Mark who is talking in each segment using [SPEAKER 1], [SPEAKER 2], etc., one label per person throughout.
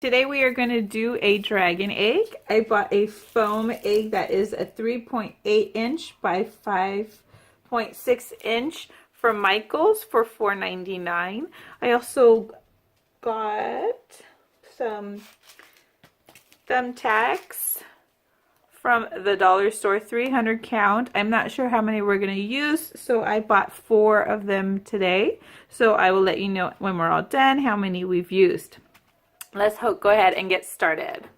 [SPEAKER 1] Today we are going to do a dragon egg. I bought a foam egg that is a 3.8 inch by 5.6 inch from Michael's for $4.99. I also got some thumbtacks from the dollar store, 300 count. I'm not sure how many we're going to use, so I bought 4 of them today. So I will let you know when we're all done how many we've used. Let's go ahead and get started.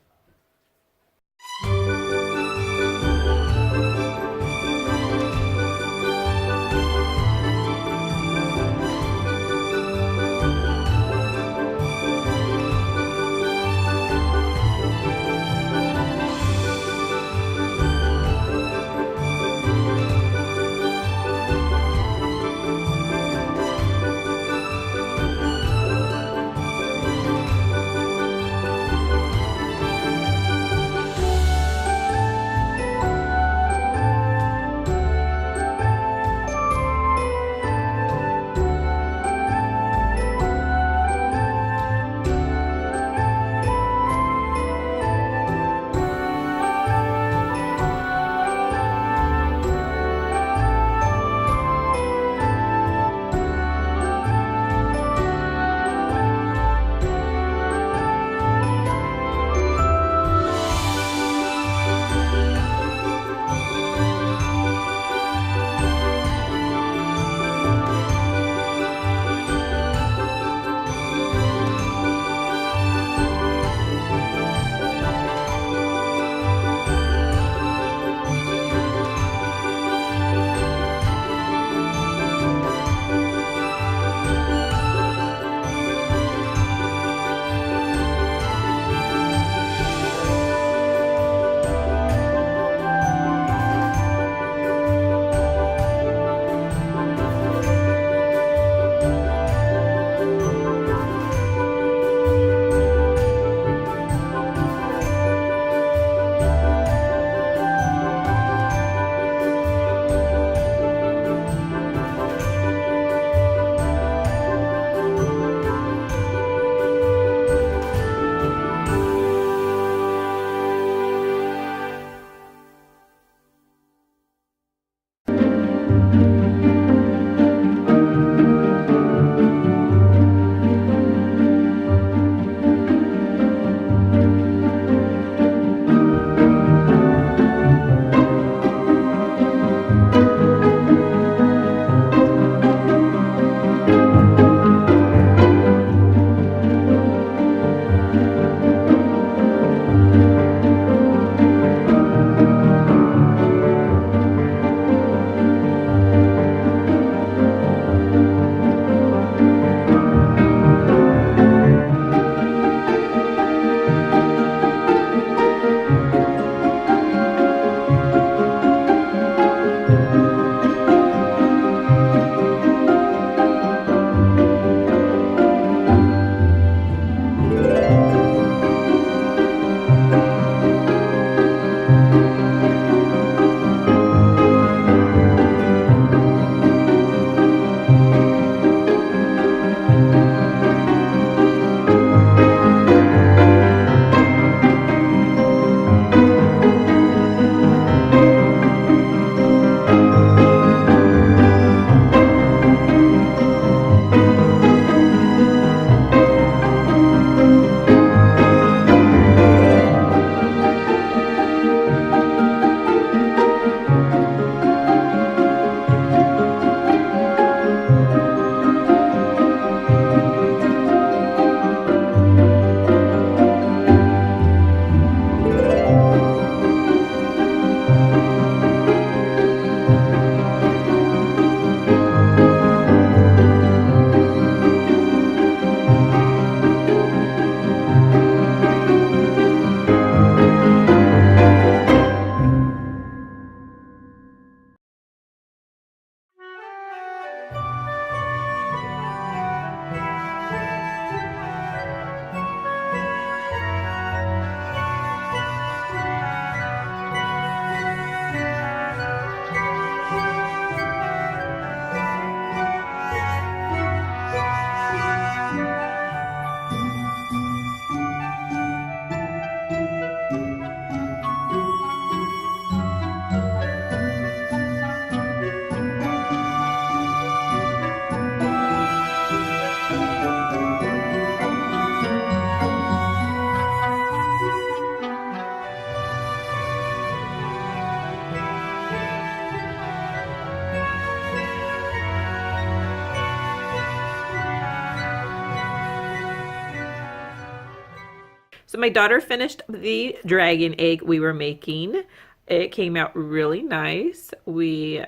[SPEAKER 1] So my daughter finished the dragon egg we were making. It came out really nice. We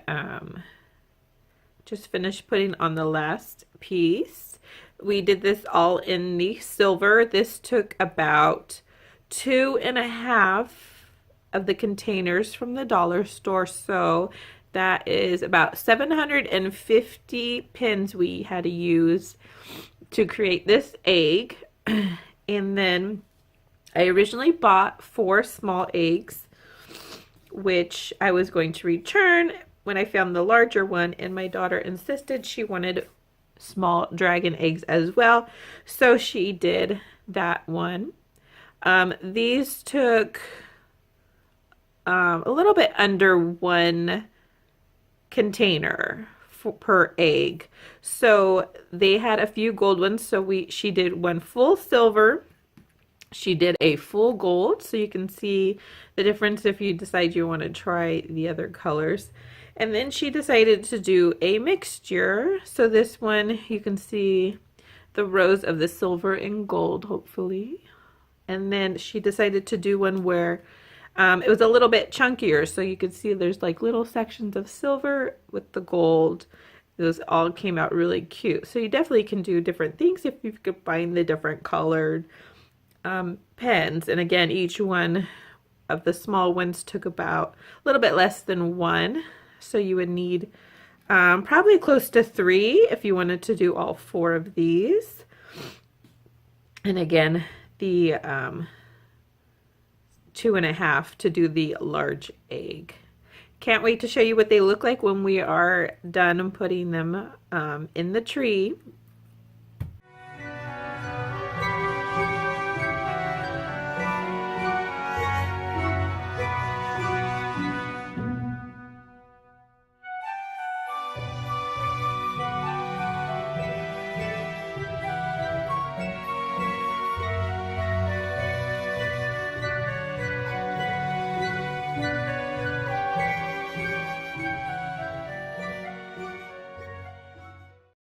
[SPEAKER 1] just finished putting on the last piece. We did this all in the silver. This took about 2.5 of the containers from the dollar store. So that is about 750 pins we had to use to create this egg. And then I originally bought 4 small eggs, which I was going to return when I found the larger one, and my daughter insisted she wanted small dragon eggs as well, so she did that one. These took a little bit under 1 container per egg, so they had a few gold ones, so she did 1 full silver. She did a full gold, so you can see the difference if you decide you want to try the other colors. And then she decided to do a mixture. So this one, you can see the rows of the silver and gold, hopefully. And then she decided to do one where it was a little bit chunkier. So you can see there's like little sections of silver with the gold. Those all came out really cute. So you definitely can do different things if you combine the different colored pens. And again, each one of the small ones took about a little bit less than 1. So you would need probably close to 3 if you wanted to do all 4 of these. And again, the 2.5 to do the large egg. Can't wait to show you what they look like when we are done putting them in the tree.